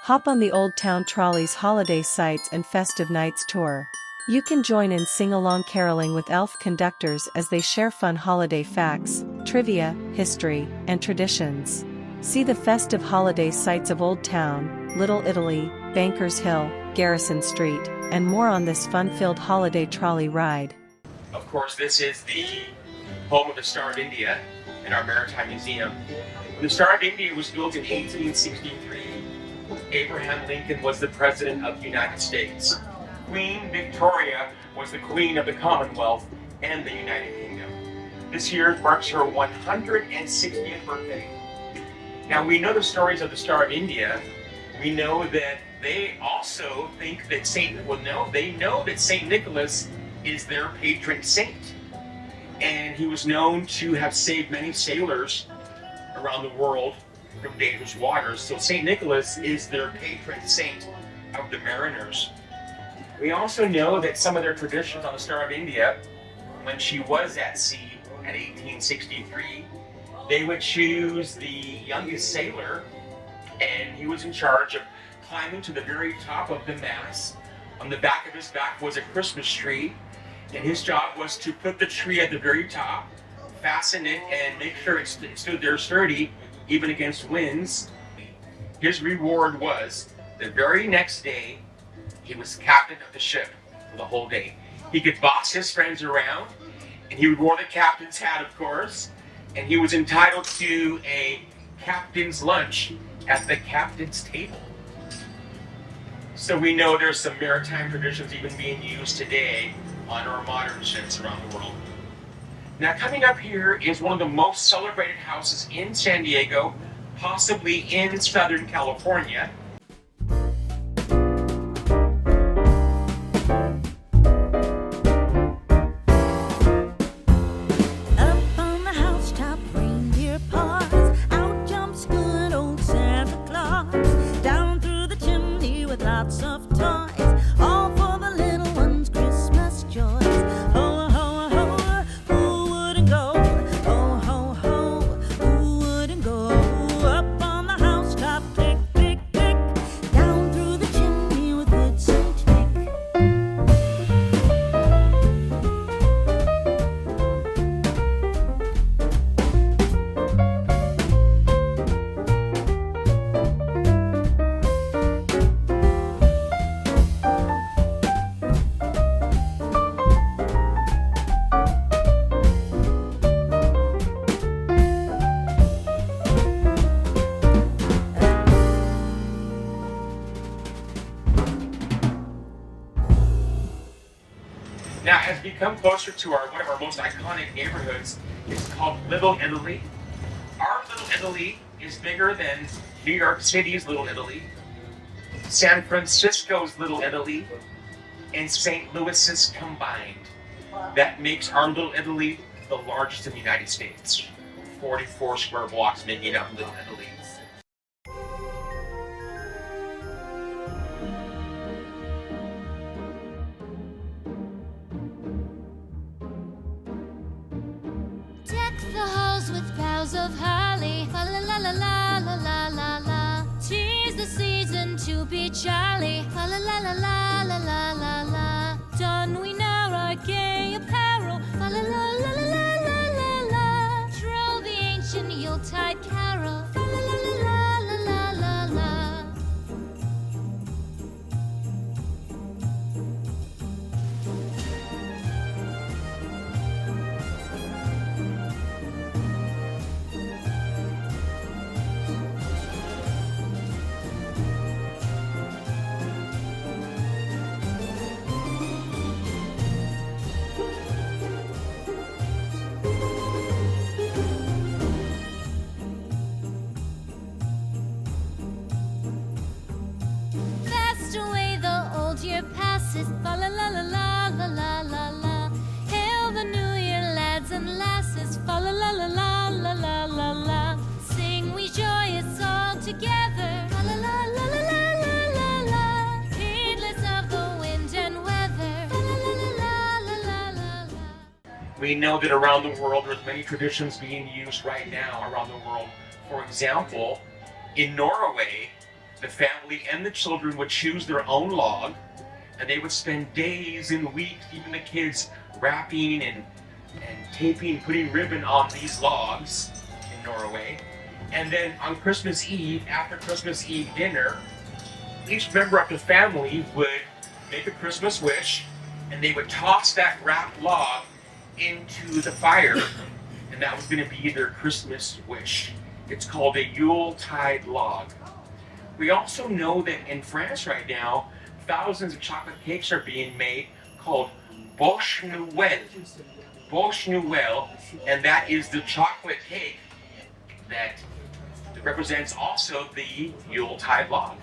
Hop on the Old Town Trolley's Holiday Sights and Festive Nights tour. You can join in sing-along caroling with elf conductors as they share fun holiday facts, trivia, history, and traditions. See the festive holiday sights of Old Town, Little Italy, Bankers Hill, Garrison Street, and more on this fun-filled holiday trolley ride. Of course, this is the home of the Star of India in our Maritime Museum. When the Star of India was built in 1863, Abraham Lincoln was the President of the United States. Queen Victoria was the Queen of the Commonwealth and the United Kingdom. This year marks her 160th birthday. Now we know the stories of the Star of India. We know that they also think that they know that Saint Nicholas is their patron saint. And he was known to have saved many sailors around the world from dangerous waters. So Saint Nicholas is their patron saint of the mariners. We also know that some of their traditions on the Star of India, when she was at sea in 1863, they would choose the youngest sailor, and he was in charge of climbing to the very top of the mast. On the back of his back was a Christmas tree, and his job was to put the tree at the very top, fasten it, and make sure it stood there sturdy, even against winds. His reward was, the very next day, he was captain of the ship for the whole day. He could boss his friends around, and he would wear the captain's hat, of course, and he was entitled to a captain's lunch at the captain's table. So we know there's some maritime traditions even being used today on our modern ships around the world. Now coming up here is one of the most celebrated houses in San Diego, possibly in Southern California. Now, has become closer to one of our most iconic neighborhoods. It's called Little Italy. Our Little Italy is bigger than New York City's Little Italy, San Francisco's Little Italy, and St. Louis's combined. That makes our Little Italy the largest in the United States. 44 square blocks making up Little Italy. The halls with boughs of holly, fa la la la la la la la la. 'Tis the season to be jolly, fa la la la la la la la la. Don we now our gay apparel, fa la la la la la la la. Troll the ancient Yuletide carol, fa la la la la la la la. Passes, fa la la la la la la la la. Hail the New Year, lads and lasses, fa la la la la la la la la. Sing we joyous all together, fa la la la la la la la la. Heedless of the wind and weather, fa la la la la la la la. We know that around the world there's many traditions being used right now around the world. For example, in Norway, the family and the children would choose their own log, and they would spend days and weeks, even the kids, wrapping and taping, putting ribbon on these logs in Norway. And then on Christmas Eve, after Christmas Eve dinner, each member of the family would make a Christmas wish, and they would toss that wrapped log into the fire, and that was going to be their Christmas wish. It's called a Yuletide log. We also know that in France right now, thousands of chocolate cakes are being made called Bûche de Noël. Bûche de Noël, and that is the chocolate cake that represents also the Yuletide log.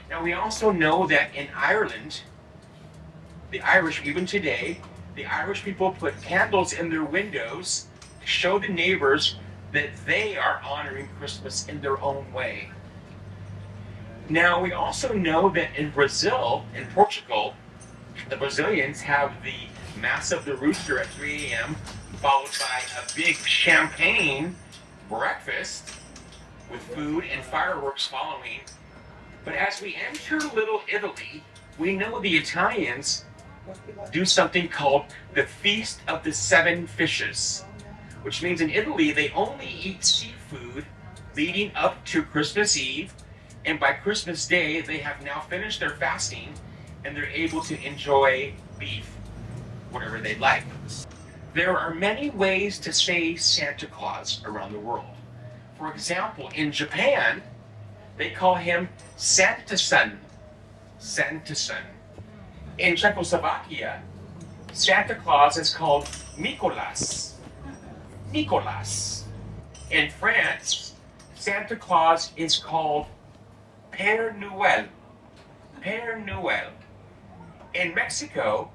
Now we also know that in Ireland, the Irish, even today, the Irish people put candles in their windows to show the neighbors that they are honoring Christmas in their own way. Now we also know that in Brazil, in Portugal, the Brazilians have the Mass of the Rooster at 3 a.m. followed by a big champagne breakfast with food and fireworks following. But as we enter Little Italy, we know the Italians do something called the Feast of the Seven Fishes, which means in Italy they only eat seafood leading up to Christmas Eve, and by Christmas Day they have now finished their fasting and they're able to enjoy beef, whatever they'd like. There are many ways to say Santa Claus around the world. For example, in Japan, they call him Santa-san. Santa-san. In Czechoslovakia, Santa Claus is called Mikulaš. Mikulaš. In France, Santa Claus is called Père Noël. Père Noël. In Mexico,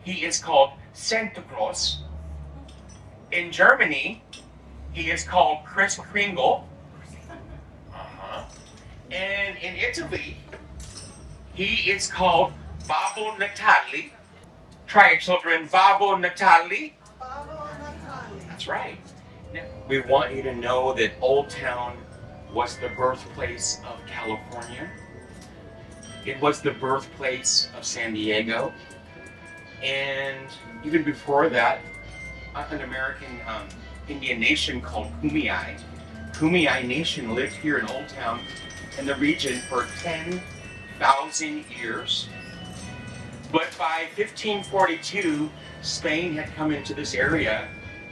he is called Santa Claus. In Germany, he is called Kringle. And in Italy, he is called Babbo Natale. Try it, children. Babbo Natale. That's right. Now, we want you to know that Old Town was the birthplace of California. It was the birthplace of San Diego. And even before that, an American Indian nation called Kumeyaay. Kumeyaay Nation lived here in Old Town in the region for 10,000 years. But by 1542, Spain had come into this area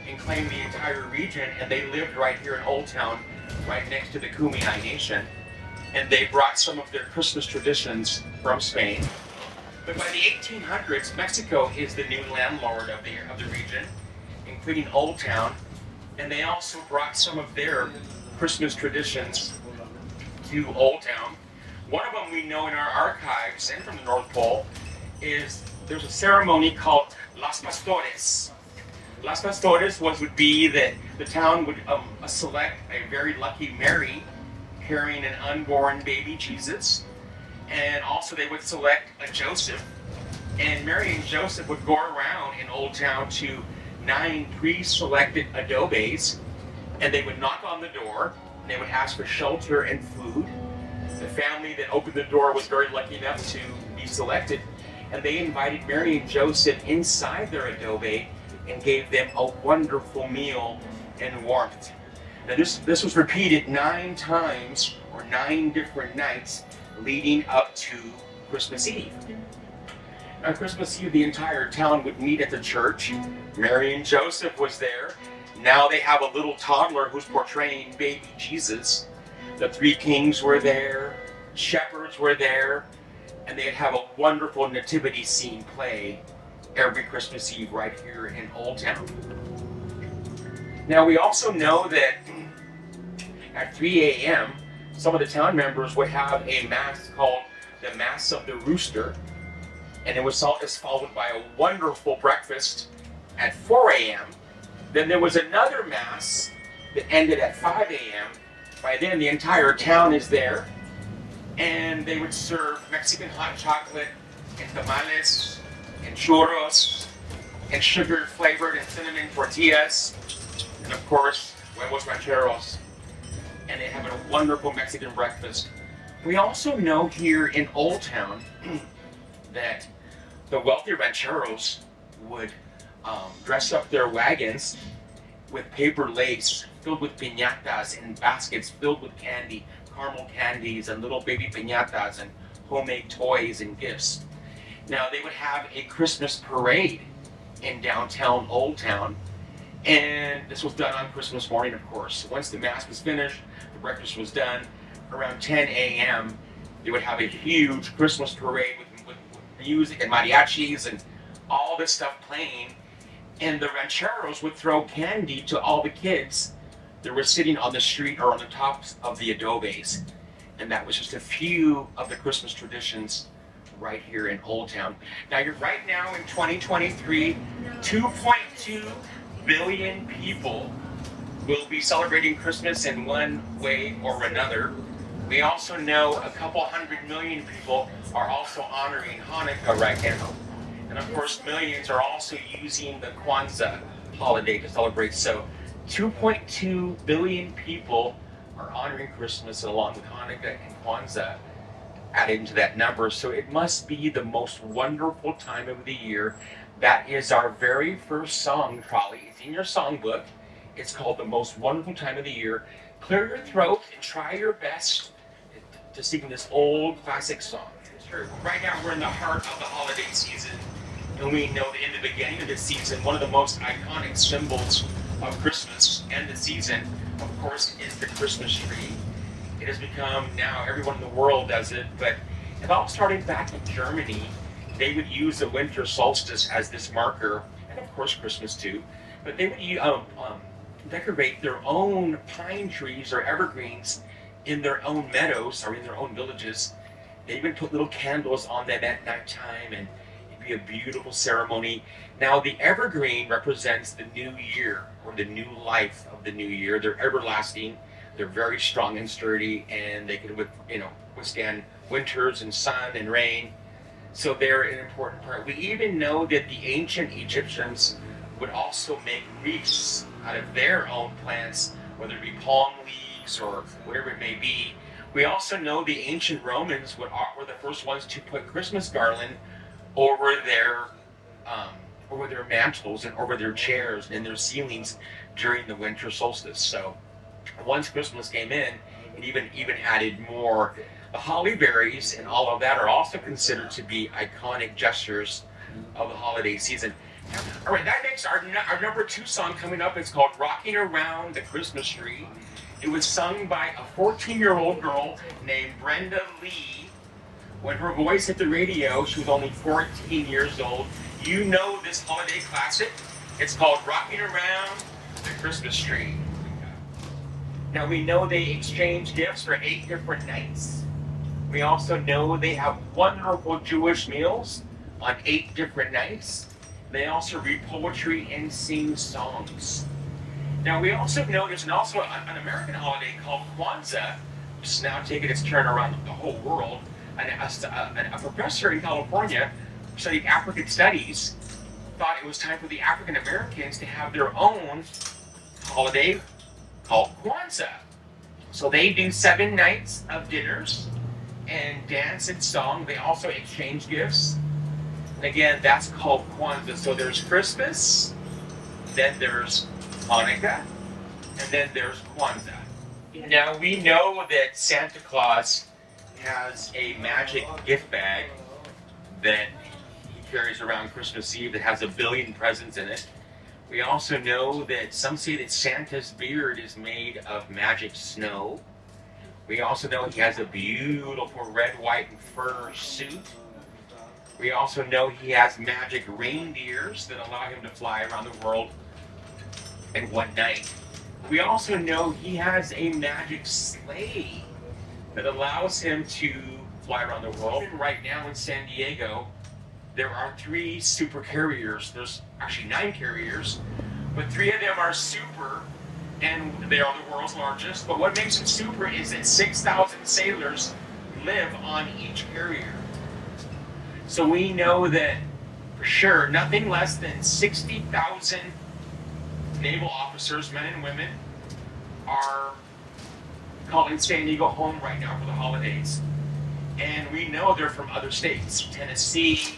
and claimed the entire region, and they lived right here in Old Town, right next to the Kumeyaay Nation. And they brought some of their Christmas traditions from Spain. But by the 1800s, Mexico is the new landlord of the region, including Old Town, and they also brought some of their Christmas traditions to Old Town. One of them we know in our archives and from the North Pole is there's a ceremony called Las Pastores. Las Pastores would be that the town would select a very lucky Mary carrying an unborn baby Jesus, and also they would select a Joseph, and Mary and Joseph would go around in Old Town to 9 pre-selected adobes, and they would knock on the door, and they would ask for shelter and food. The family that opened the door was very lucky enough to be selected, and they invited Mary and Joseph inside their adobe and gave them a wonderful meal and warmth. Now this was repeated 9 times, or 9 different nights, leading up to Christmas Eve. On Christmas Eve, the entire town would meet at the church. Mary and Joseph was there. Now they have a little toddler who's portraying baby Jesus. The 3 kings were there, shepherds were there, and they'd have a wonderful nativity scene play every Christmas Eve right here in Old Town. Now we also know that at 3 a.m., some of the town members would have a mass called the Mass of the Rooster, and it was followed by a wonderful breakfast at 4 a.m. Then there was another mass that ended at 5 a.m. By then the entire town is there, and they would serve Mexican hot chocolate and tamales and churros and sugar-flavored and cinnamon tortillas, and of course, huevos rancheros. and they have a wonderful Mexican breakfast. We also know here in Old Town that the wealthy rancheros would dress up their wagons with paper lace filled with piñatas and baskets filled with candy, caramel candies and little baby piñatas and homemade toys and gifts. Now they would have a Christmas parade in downtown Old Town, and this was done on Christmas morning, of course. Once the mass was finished, the breakfast was done, around 10 a.m. they would have a huge Christmas parade with music and mariachis and all this stuff playing, and the rancheros would throw candy to all the kids that were sitting on the street or on the tops of the adobes. And that was just a few of the Christmas traditions right here in Old Town. Now, you're right now in 2023, 2.2 billion people will be celebrating Christmas in one way or another. We also know a couple 100 million people are also honoring Hanukkah right now. And of course, millions are also using the Kwanzaa holiday to celebrate. So 2.2 billion people are honoring Christmas along with Hanukkah and Kwanzaa added into that number. So it must be the most wonderful time of the year. That is our very first song, Trolley. It's in your songbook. It's called The Most Wonderful Time of the Year. Clear your throat and try your best to sing this old classic song. Right now we're in the heart of the holiday season, and we know that in the beginning of the season, one of the most iconic symbols of Christmas and the season, of course, is the Christmas tree. It has become, now everyone in the world does it, but it all started back in Germany. They would use the winter solstice as this marker, and of course Christmas too, but they would decorate their own pine trees or evergreens in their own meadows or in their own villages. They even put little candles on them at nighttime, and it'd be a beautiful ceremony. Now, the evergreen represents the new year or the new life of the new year. They're everlasting. They're very strong and sturdy, and they can, withstand winters and sun and rain. So they're an important part. We even know that the ancient Egyptians would also make wreaths out of their own plants, whether it be palm leaves or whatever it may be. We also know the ancient Romans were the first ones to put Christmas garland over their mantles and over their chairs and their ceilings during the winter solstice. So once Christmas came in, it even added more. The holly berries and all of that are also considered to be iconic gestures of the holiday season. All right, that makes our number 2 song coming up. It's called Rocking Around the Christmas Tree. It was sung by a 14-year-old girl named Brenda Lee. When her voice hit the radio, she was only 14 years old. You know this holiday classic. It's called Rocking Around the Christmas Tree. Now, we know they exchange gifts for 8 different nights. We also know they have wonderful Jewish meals on 8 different nights. They also read poetry and sing songs. Now, we also know there's also an American holiday called Kwanzaa, which is now taking its turn around the whole world. And a professor in California who studied African studies thought it was time for the African Americans to have their own holiday called Kwanzaa. So they do 7 nights of dinners and dance and song. They also exchange gifts. And again, that's called Kwanzaa. So there's Christmas, then there's Hanukkah, and then there's Kwanzaa. Now, we know that Santa Claus has a magic gift bag that he carries around Christmas Eve that has 1 billion presents in it. We also know that some say that Santa's beard is made of magic snow. We also know he has a beautiful red, white, and fur suit. We also know he has magic reindeers that allow him to fly around the world in one night. We also know he has a magic sleigh that allows him to fly around the world. Right now in San Diego, there are 3 Supercarriers. There's actually 9 carriers, but 3 of them are super, and they are the world's largest. But what makes it super is that 6,000 sailors live on each carrier. So we know that for sure nothing less than 60,000 naval officers, men and women, are calling San Diego home right now for the holidays. And we know they're from other states. Tennessee,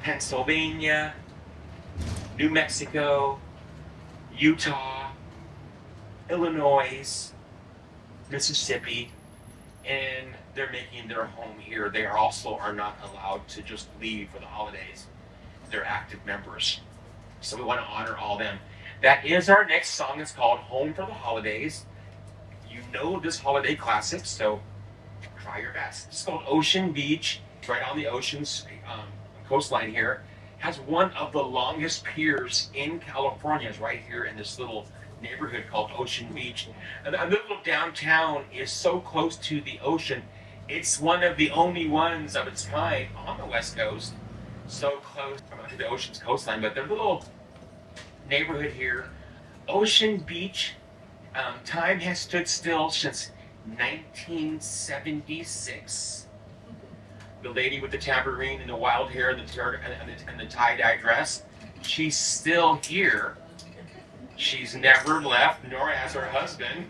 Pennsylvania, New Mexico, Utah, Illinois, Mississippi, and they're making their home here. They also are not allowed to just leave for the holidays. They're active members. So we want to honor all them. That is our next song. It's called Home for the Holidays. You know this holiday classic, so try your best. It's called Ocean Beach. It's right on the ocean's coastline here. Has one of the longest piers in California. It's right here in this little neighborhood called Ocean Beach. And the little downtown is so close to the ocean. It's one of the only ones of its kind on the West Coast. So close to the ocean's coastline, but there's a little neighborhood here. Ocean Beach, time has stood still since 1976. The lady with the tambourine and the wild hair and the tie-dye dress, she's still here. She's never left, nor has her husband.